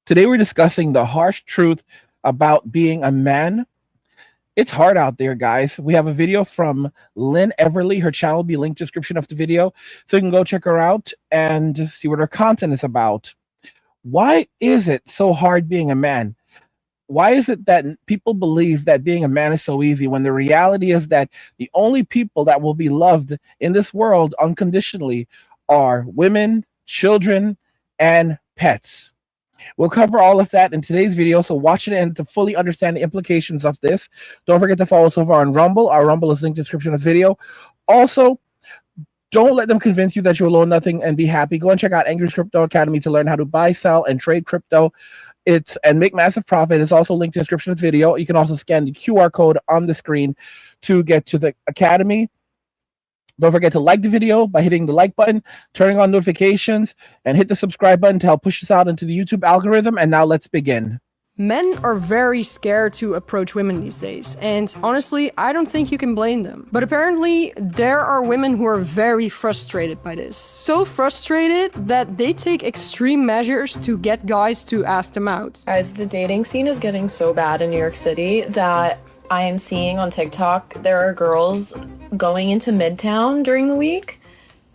Today we're discussing the harsh truth about being a man. It's hard out there, guys. We have a video from Lynn Everly. Her channel will be linked description of the video, so you can go check her out and see what her content is about. Why is it so hard being a man? Why is it that people believe that being a man is so easy when the reality is that the only people that will be loved in this world unconditionally are women, children, and pets? We'll cover all of that in today's video, so watch it and to fully understand the implications of this. Don't forget to follow us over on Rumble. Our Rumble is linked in the description of the video. Also, don't let them convince you that you'll own nothing and be happy. Go and check out Angry's Crypto Academy to learn how to buy, sell, and trade crypto. And make massive profit. It's also linked in the description of the video. You can also scan the QR code on the screen to get to the academy. Don't forget to like the video by hitting the like button, turning on notifications, and hit the subscribe button to help push us out into the YouTube algorithm. And now let's begin. Men are very scared to approach women these days, and honestly, I don't think you can blame them. But apparently, there are women who are very frustrated by this. So frustrated that they take extreme measures to get guys to ask them out. Guys, the dating scene is getting so bad in New York City that I am seeing on TikTok there are girls going into Midtown during the week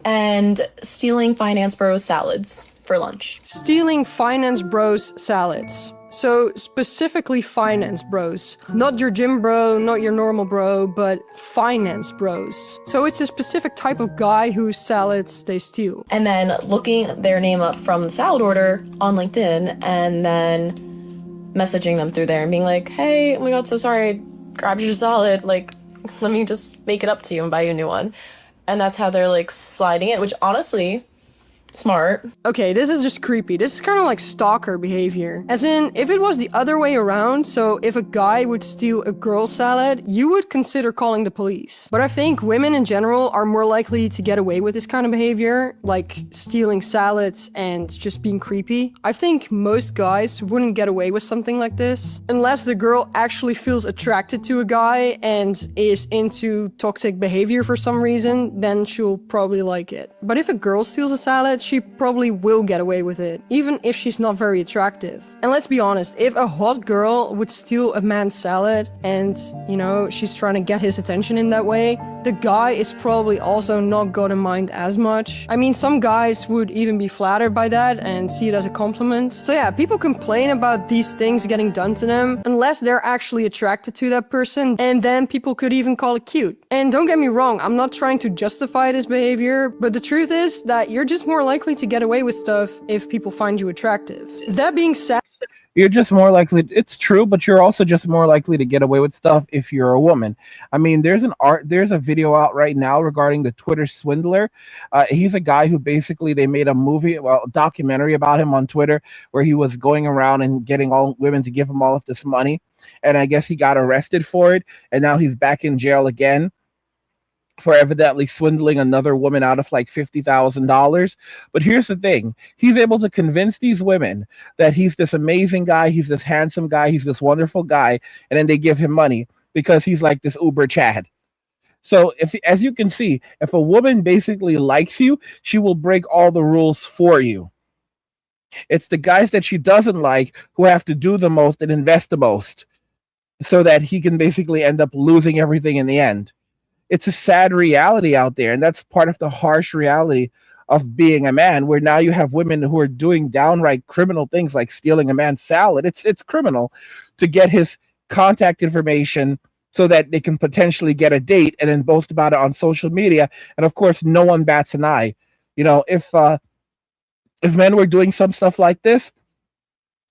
and stealing Finance Bros salads for lunch. Stealing Finance Bros salads. So specifically Finance Bros. Not your gym bro, not your normal bro, but Finance Bros. So it's a specific type of guy whose salads they steal. And then looking their name up from the salad order on LinkedIn and then messaging them through there and being like, hey, oh my god, so sorry, I grabbed your salad, like, let me just make it up to you and buy you a new one. And that's how they're like sliding it, which honestly, smart. Okay, this is just creepy. This is kind of like stalker behavior. As in, if it was the other way around, so if a guy would steal a girl's salad, you would consider calling the police. But I think women in general are more likely to get away with this kind of behavior, like stealing salads and just being creepy. I think most guys wouldn't get away with something like this, unless the girl actually feels attracted to a guy and is into toxic behavior for some reason, then she'll probably like it. But if a girl steals a salad, she probably will get away with it, even if she's not very attractive. And let's be honest, if a hot girl would steal a man's salad and, you know, she's trying to get his attention in that way, the guy is probably also not gonna mind as much. I mean, some guys would even be flattered by that and see it as a compliment. So yeah, people complain about these things getting done to them unless they're actually attracted to that person, and then people could even call it cute. And don't get me wrong, I'm not trying to justify this behavior, but the truth is that you're just more likely to get away with stuff if people find you attractive. That being said, You're just more likely, it's true, but you're also just more likely to get away with stuff if you're a woman. I mean, there's a video out right now regarding the Twitter swindler. He's a guy who basically they made a documentary about him on Twitter where he was going around and getting all women to give him all of this money. And I guess he got arrested for it. And now he's back in jail again for evidently swindling another woman out of like $50,000. But here's the thing. He's able to convince these women that he's this amazing guy, he's this handsome guy, he's this wonderful guy, and then they give him money because he's like this Uber Chad. So as you can see, if a woman basically likes you, she will break all the rules for you. It's the guys that she doesn't like who have to do the most and invest the most so that he can basically end up losing everything in the end. It's a sad reality out there, and that's part of the harsh reality of being a man, where now you have women who are doing downright criminal things like stealing a man's salad. It's criminal to get his contact information so that they can potentially get a date and then boast about it on social media. And of course, no one bats an eye. You know, if men were doing some stuff like this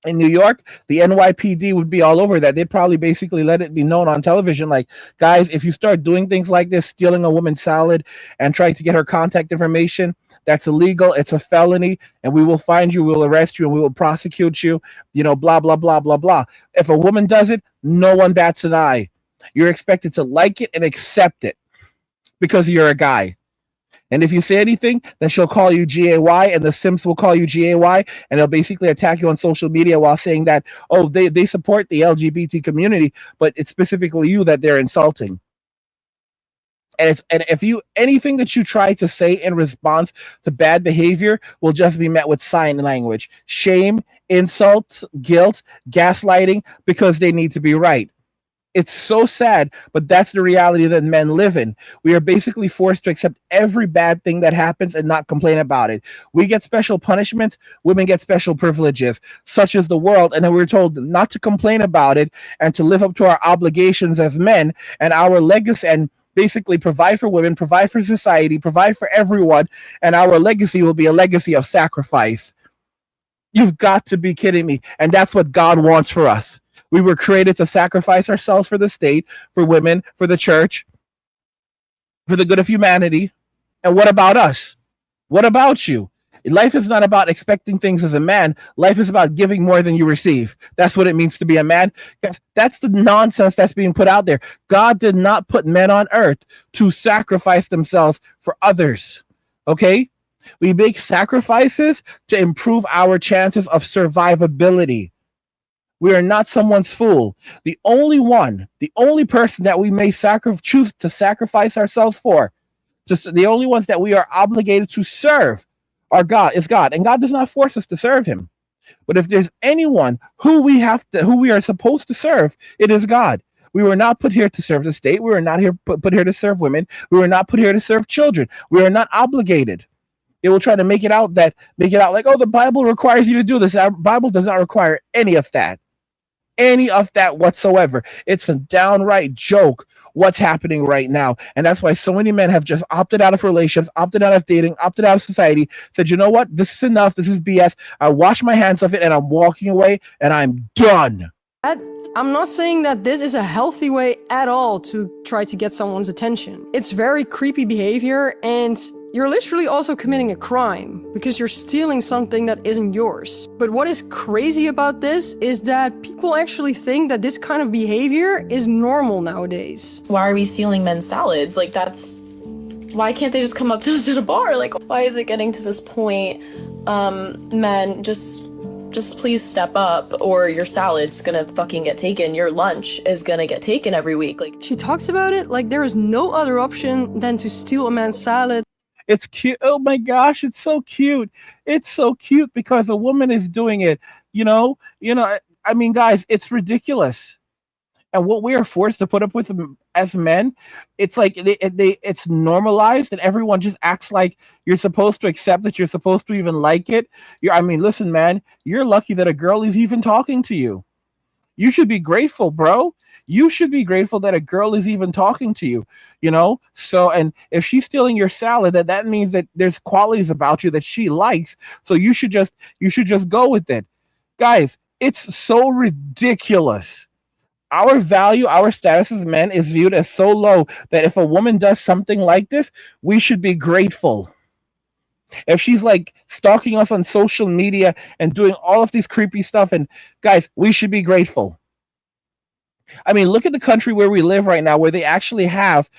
in New York, the NYPD would be all over that. They'd probably basically let it be known on television, like, guys, if you start doing things like this, stealing a woman's salad and trying to get her contact information, that's illegal. It's a felony, and we will find you, we'll arrest you, and we will prosecute you, you know, blah, blah, blah, blah, blah. If a woman does it, no one bats an eye. You're expected to like it and accept it because you're a guy. And if you say anything, then she'll call you GAY, and the Sims will call you GAY, and they'll basically attack you on social media while saying that, oh, they support the LGBT community, but it's specifically you that they're insulting. And if you anything that you try to say in response to bad behavior will just be met with sign language, shame, insults, guilt, gaslighting, because they need to be right. It's so sad, but that's the reality that men live in. We are basically forced to accept every bad thing that happens and not complain about it. We get special punishments, women get special privileges, such as the world, and then we're told not to complain about it and to live up to our obligations as men and our legacy, and basically provide for women, provide for society, provide for everyone, and our legacy will be a legacy of sacrifice. You've got to be kidding me. And that's what God wants for us. We were created to sacrifice ourselves for the state, for women, for the church, for the good of humanity. And what about us? What about you? Life is not about expecting things as a man. Life is about giving more than you receive. That's what it means to be a man. That's the nonsense that's being put out there. God did not put men on earth to sacrifice themselves for others. Okay? We make sacrifices to improve our chances of survivability. We are not someone's fool. The only person that we may choose to sacrifice ourselves for, the only ones that we are obligated to serve are God, is God. And God does not force us to serve him. But if there's anyone who we are supposed to serve, it is God. We were not put here to serve the state. We were not put here to serve women. We were not put here to serve children. We are not obligated. They will try to make it out like, oh, the Bible requires you to do this. Our Bible does not require any of that whatsoever. It's a downright joke what's happening right now. And that's why so many men have just opted out of relationships, opted out of dating, opted out of society, said, you know what? This is enough. This is BS. I wash my hands of it and I'm walking away and I'm done. I'm not saying that this is a healthy way at all to try to get someone's attention. It's very creepy behavior, and you're literally also committing a crime because you're stealing something that isn't yours. But what is crazy about this is that people actually think that this kind of behavior is normal nowadays. Why are we stealing men's salads? Like, why can't they just come up to us at a bar? Like, why is it getting to this point? Men, just please step up, or your salad's gonna fucking get taken. Your lunch is gonna get taken every week. Like, she talks about it like there is no other option than to steal a man's salad. It's cute. Oh my gosh, it's so cute. It's so cute because a woman is doing it. I mean, guys, it's ridiculous. And what we are forced to put up with as men, it's like it's normalized, and everyone just acts like you're supposed to accept it. You're supposed to even like it. I mean, listen, man, you're lucky that a girl is even talking to you. You should be grateful, bro. You should be grateful that a girl is even talking to you. So, and if she's stealing your salad, that means that there's qualities about you that she likes. So you should just go with it, guys. It's so ridiculous. Our value, our status as men is viewed as so low that if a woman does something like this, we should be grateful. If she's like stalking us on social media and doing all of these creepy stuff, and guys, we should be grateful. I mean, look at the country where we live right now, where they actually have,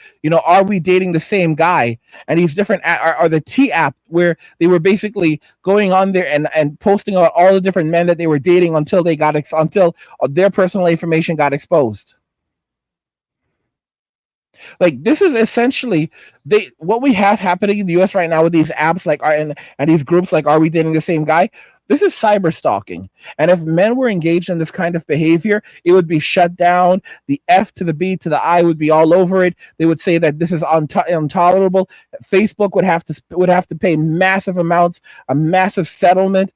are we dating the same guy? And these different are the T app, where they were basically going on there and posting about all the different men that they were dating until until their personal information got exposed. Like, this is essentially what we have happening in the US right now with these apps and these groups like Are We Dating the Same Guy? This is cyber stalking. And if men were engaged in this kind of behavior, it would be shut down. The F to the B to the I would be all over it. They would say that this is intolerable. Facebook would have to pay massive amounts, a massive settlement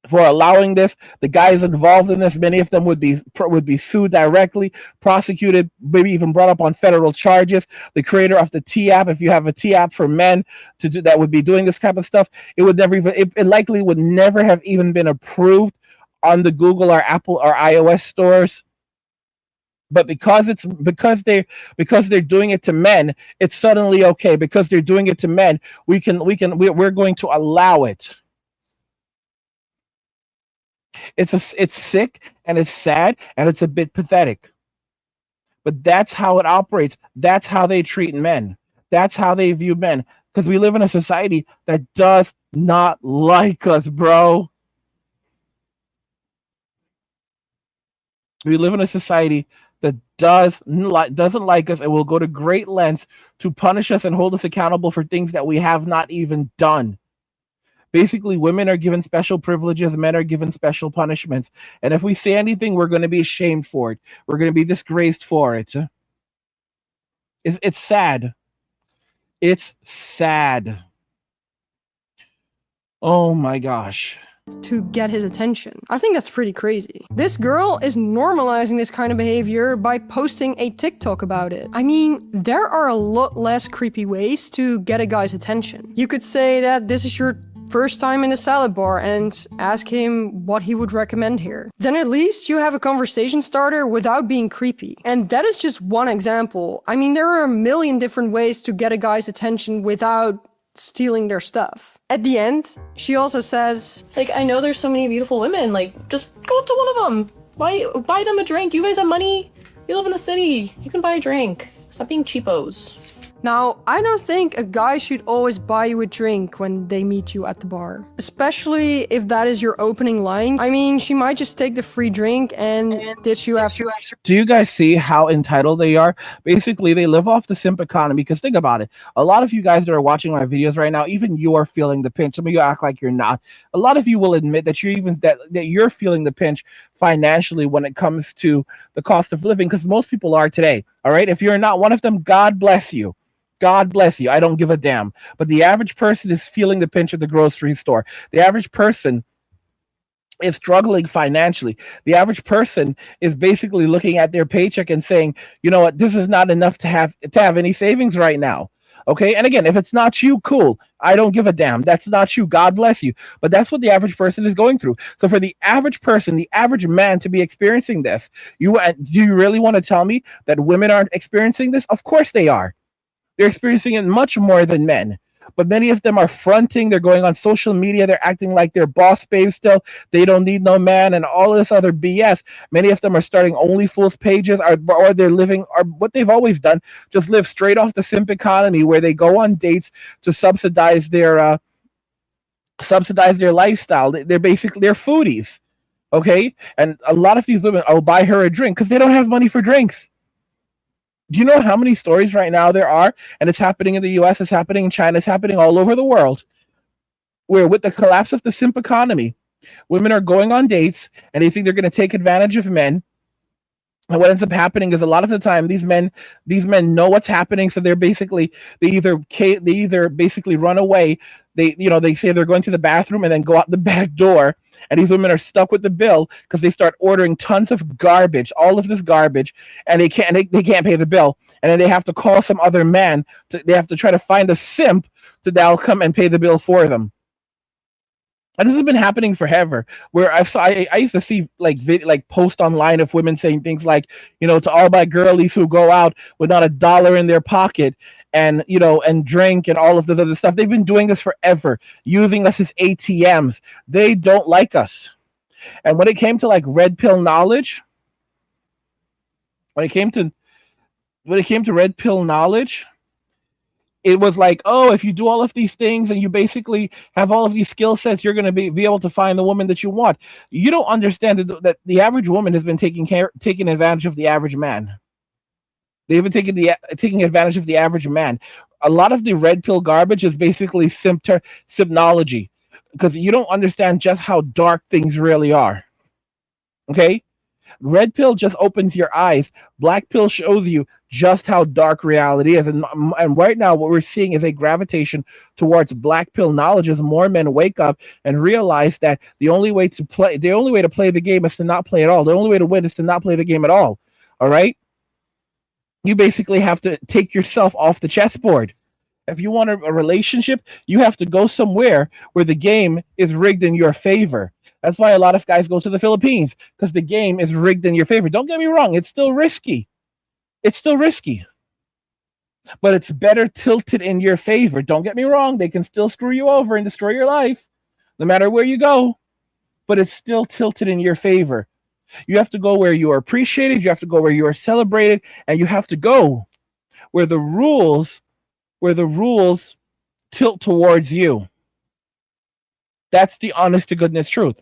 for allowing this. The guys involved in this, many of them would be sued directly, prosecuted, maybe even brought up on federal charges. The creator of the T app, if you have a T app for men to do that, would be doing this type of stuff. It likely would never have even been approved on the Google or Apple or iOS stores. But because they're doing it to men, it's suddenly okay. Because they're doing it to men, we're going to allow it. It's sick and it's sad and it's a bit pathetic. But that's how it operates. That's how they treat men. That's how they view men. Because we live in a society that does not like us, bro. We live in a society that doesn't like us and will go to great lengths to punish us and hold us accountable for things that we have not even done. Basically, women are given special privileges, men are given special punishments. And if we say anything, we're going to be ashamed for it. We're going to be disgraced for it. It's sad. It's sad. Oh my gosh. to get his attention. I think that's pretty crazy. This girl is normalizing this kind of behavior by posting a TikTok about it. I mean, there are a lot less creepy ways to get a guy's attention. You could say that this is your first time in a salad bar and ask him what he would recommend here. Then at least you have a conversation starter without being creepy. And that is just one example. I mean, there are a million different ways to get a guy's attention without stealing their stuff. At the end, she also says, Like, I know there's so many beautiful women, like, just go up to one of them. Buy them a drink. You guys have money. You live in the city. You can buy a drink. Stop being cheapos. now, I don't think a guy should always buy you a drink when they meet you at the bar. Especially if that is your opening line. I mean, she might just take the free drink and ditch you after. Do you guys see how entitled they are? Basically, they live off the simp economy. Because think about it. A lot of you guys that are watching my videos right now, even you are feeling the pinch. Some of you act like you're not. A lot of you will admit that that you're feeling the pinch financially when it comes to the cost of living, because most people are today. All right. If you're not one of them, God bless you. God bless you. I don't give a damn. But the average person is feeling the pinch at the grocery store. The average person is struggling financially. The average person is basically looking at their paycheck and saying, you know what, this is not enough to have any savings right now. Okay. And again, if it's not you, cool. I don't give a damn. That's not you. God bless you. But that's what the average person is going through. So for the average person, the average man to be experiencing this, do you really want to tell me that women aren't experiencing this? Of course they are. They're experiencing it much more than men. But many of them are fronting. They're going on social media. They're acting like they're boss babes still. They don't need no man and all this other BS. Many of them are starting OnlyFools pages, or they're living, or what they've always done, just live straight off the simp economy, where they go on dates to subsidize their lifestyle. They're foodies. Okay, and a lot of these women, I'll buy her a drink because they don't have money for drinks. Do you know how many stories right now there are? And it's happening in the US, it's happening in China, it's happening all over the world, where with the collapse of the simp economy, women are going on dates and they think they're going to take advantage of men. And what ends up happening is a lot of the time these men know what's happening, so they either basically run away. They say they're going to the bathroom and then go out the back door, and these women are stuck with the bill because they start ordering tons of garbage, all of this garbage, and they can't pay the bill, and then they have to call some other man. They have to try to find a simp that'll come and pay the bill for them. And this has been happening forever. Where I used to see like post online of women saying things like, to all my girlies who go out with not a dollar in their pocket, and drink and all of the other stuff. They've been doing this forever, using us as ATMs. They don't like us. And when it came to like red pill knowledge, when it came to red pill knowledge, it was like, oh, if you do all of these things and you basically have all of these skill sets, you're going to be able to find the woman that you want. You don't understand that the average woman has been taking advantage of the average man. They've been taking advantage of the average man. A lot of the red pill garbage is basically sympnology, because you don't understand just how dark things really are. Okay? Red pill just opens your eyes. Black pill shows you just how dark reality is. And right now, what we're seeing is a gravitation towards black pill knowledge as more men wake up and realize that the only way to play the game is to not play at all. The only way to win is to not play the game at all. All right? You basically have to take yourself off the chessboard. If you want a relationship, you have to go somewhere where the game is rigged in your favor. That's why a lot of guys go to the Philippines, because the game is rigged in your favor. Don't get me wrong, it's still risky. It's still risky. But it's better tilted in your favor. Don't get me wrong, they can still screw you over and destroy your life, no matter where you go. But it's still tilted in your favor. You have to go where you are appreciated, you have to go where you are celebrated, and you have to go where the rules tilt towards you. That's the honest to goodness truth.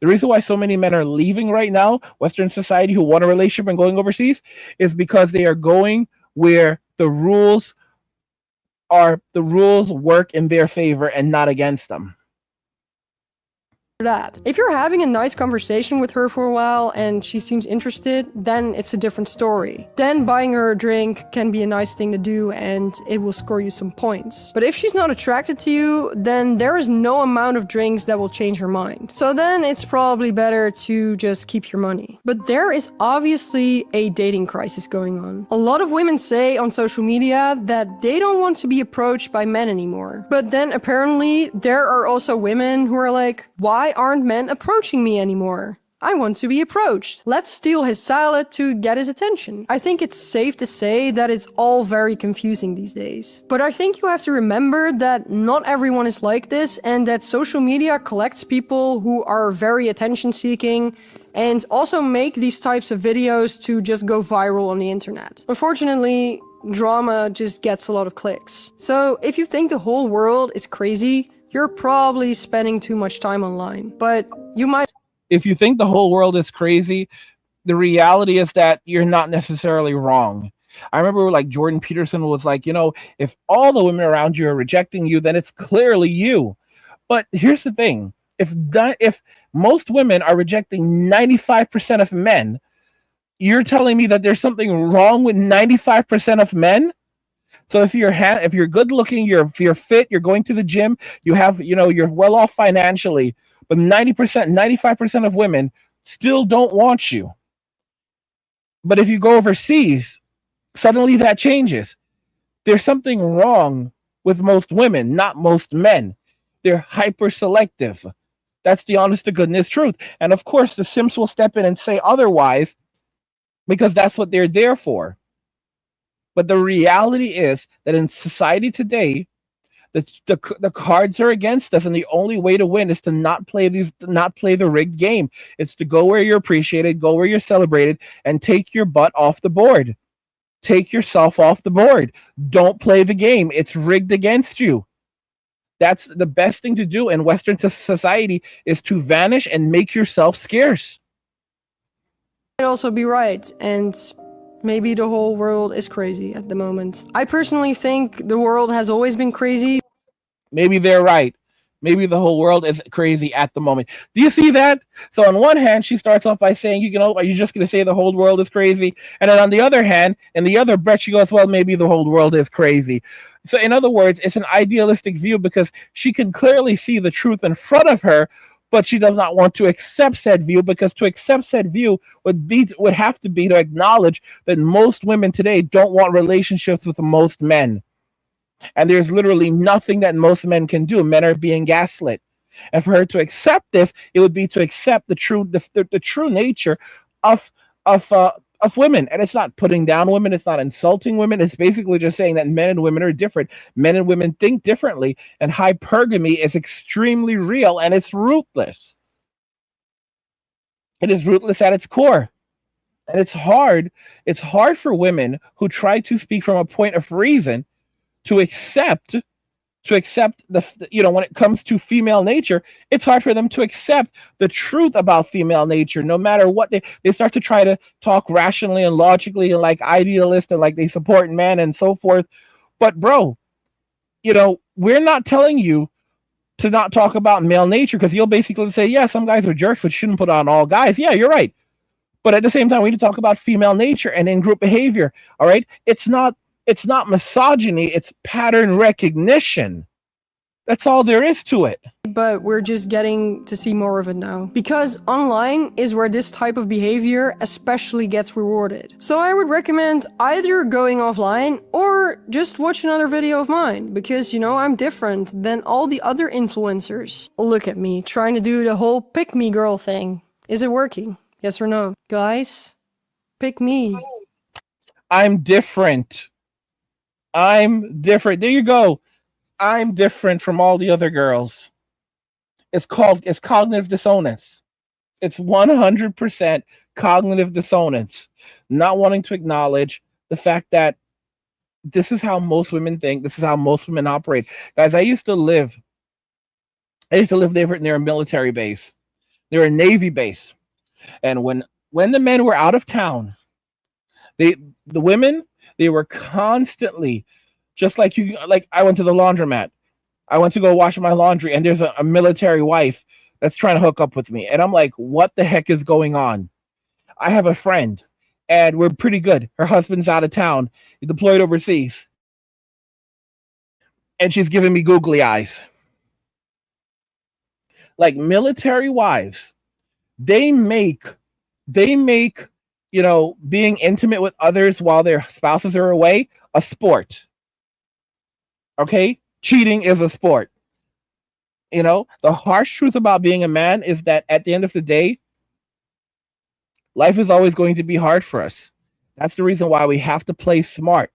The reason why so many men are leaving right now, Western society, who want a relationship and going overseas, is because they are going where the rules work in their favor and not against them. That. If you're having a nice conversation with her for a while and she seems interested, then it's a different story. Then buying her a drink can be a nice thing to do and it will score you some points. But if she's not attracted to you, then there is no amount of drinks that will change her mind. So then it's probably better to just keep your money. But there is obviously a dating crisis going on. A lot of women say on social media that they don't want to be approached by men anymore. But then apparently there are also women who are like, why aren't men approaching me anymore? I want to be approached. Let's steal his salad to get his attention. I think it's safe to say that it's all very confusing these days. But I think you have to remember that not everyone is like this and that social media collects people who are very attention seeking and also make these types of videos to just go viral on the internet. Unfortunately, drama just gets a lot of clicks. So if you think the whole world is crazy, you're probably spending too much time online, but you might. If you think the whole world is crazy, the reality is that you're not necessarily wrong. I remember like Jordan Peterson was like, if all the women around you are rejecting you, then it's clearly you. But here's the thing: if most women are rejecting 95% of men, you're telling me that there's something wrong with 95% of men? So if you're good looking, you're fit, you're going to the gym, you're well off financially, but 90%, 95% of women still don't want you. But if you go overseas, suddenly that changes. There's something wrong with most women, not most men. They're hyper selective. That's the honest to goodness truth. And of course, the simps will step in and say otherwise because that's what they're there for. But the reality is that in society today, the cards are against us, and the only way to win is to not play the rigged game. It's to go where you're appreciated, go where you're celebrated, and take your butt off the board. Take yourself off the board. Don't play the game. It's rigged against you. That's the best thing to do in Western society is to vanish and make yourself scarce. Might also be right, and maybe the whole world is crazy at the moment. I personally think the world has always been crazy. Maybe they're right. Maybe the whole world is crazy at the moment. Do you see that? So on one hand, she starts off by saying, are you just going to say the whole world is crazy? And then on the other hand, in the other breath, she goes, well, maybe the whole world is crazy. So in other words, it's an idealistic view because she can clearly see the truth in front of her, but she does not want to accept said view because to accept said view would have to be to acknowledge that most women today don't want relationships with most men. And there's literally nothing that most men can do. Men are being gaslit. And for her to accept this, it would be to accept the true nature of of women. And it's not putting down women. It's not insulting women. It's basically just saying that men and women are different. Men and women think differently. And hypergamy is extremely real and it's ruthless. It is ruthless at its core. And it's hard. It's hard for women who try to speak from a point of reason to accept when it comes to female nature, it's hard for them to accept the truth about female nature. No matter what they start to try to talk rationally and logically and like idealist and like they support men and so forth. But bro, we're not telling you to not talk about male nature because you'll basically say, yeah, some guys are jerks, but you shouldn't put on all guys. Yeah, you're right. But at the same time, we need to talk about female nature and in-group behavior. All right. It's not misogyny, it's pattern recognition. That's all there is to it. But we're just getting to see more of it now. Because online is where this type of behavior especially gets rewarded. So I would recommend either going offline or just watch another video of mine. Because, I'm different than all the other influencers. Look at me, trying to do the whole pick me girl thing. Is it working? Yes or no? Guys, pick me. I'm different. There you go. I'm different from all the other girls. It's cognitive dissonance. It's 100% cognitive dissonance. Not wanting to acknowledge the fact that this is how most women think. This is how most women operate. Guys, I used to live near a military base. They're a Navy base. And when the men were out of town, they the women, they were constantly, just like you, like I went to the laundromat. I went to go wash my laundry, and there's a military wife that's trying to hook up with me. And I'm like, what the heck is going on? I have a friend, and we're pretty good. Her husband's out of town, he deployed overseas, and she's giving me googly eyes. Like military wives, they make they make being intimate with others while their spouses are away a sport. Okay, cheating is a sport. The harsh truth about being a man is that at the end of the day, life is always going to be hard for us. That's the reason why we have to play smart.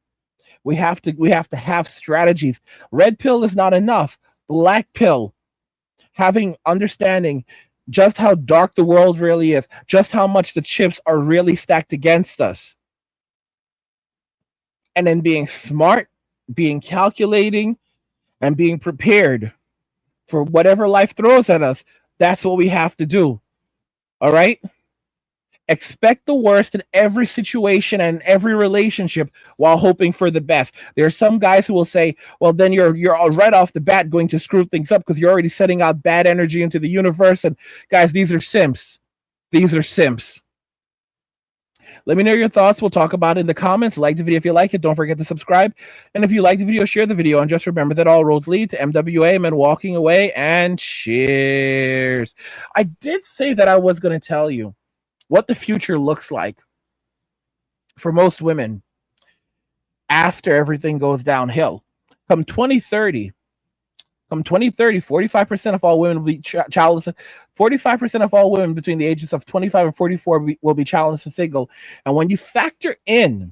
We have to have strategies. Red pill is not enough. Black pill, having understanding just how dark the world really is, just how much the chips are really stacked against us, and then being smart, being calculating, and being prepared for whatever life throws at us. That's what we have to do. All right? Expect the worst in every situation and every relationship while hoping for the best. There are some guys who will say, well, then you're all right off the bat going to screw things up because you're already setting out bad energy into the universe. And guys, these are simps. These are simps. Let me know your thoughts. We'll talk about it in the comments. Like the video if you like it. Don't forget to subscribe. And if you like the video, share the video. And just remember that all roads lead to MWA, men walking away. And cheers. I did say that I was going to tell you what the future looks like for most women after everything goes downhill. Come 2030, 45% of all women will be childless. 45% of all women between the ages of 25 and 44 will be childless and single. And when you factor in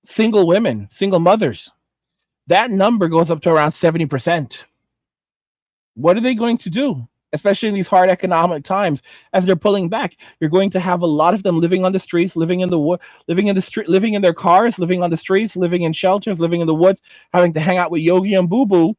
single women, single mothers, that number goes up to around 70%. What are they going to do? Especially in these hard economic times, as they're pulling back, you're going to have a lot of them living on the streets, living in their cars, living on the streets, living in shelters, living in the woods, having to hang out with Yogi and Boo Boo,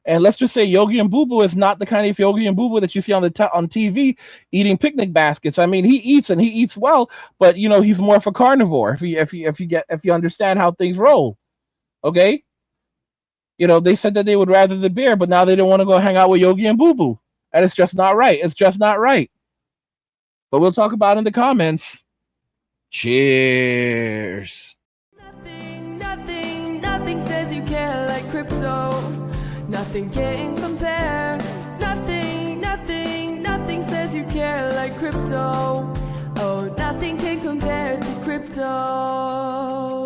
And let's just say Yogi and Boo Boo is not the kind of Yogi and Boo Boo that you see on TV eating picnic baskets. I mean, he eats well, but he's more of a carnivore. If you understand how things roll, okay. They said that they would rather the bear, but now they don't want to go hang out with Yogi and Boo Boo. And it's just not right. It's just not right. But we'll talk about it in the comments. Cheers. Nothing says you care like crypto. Nothing can compare. Nothing says you care like crypto. Oh, nothing can compare to crypto.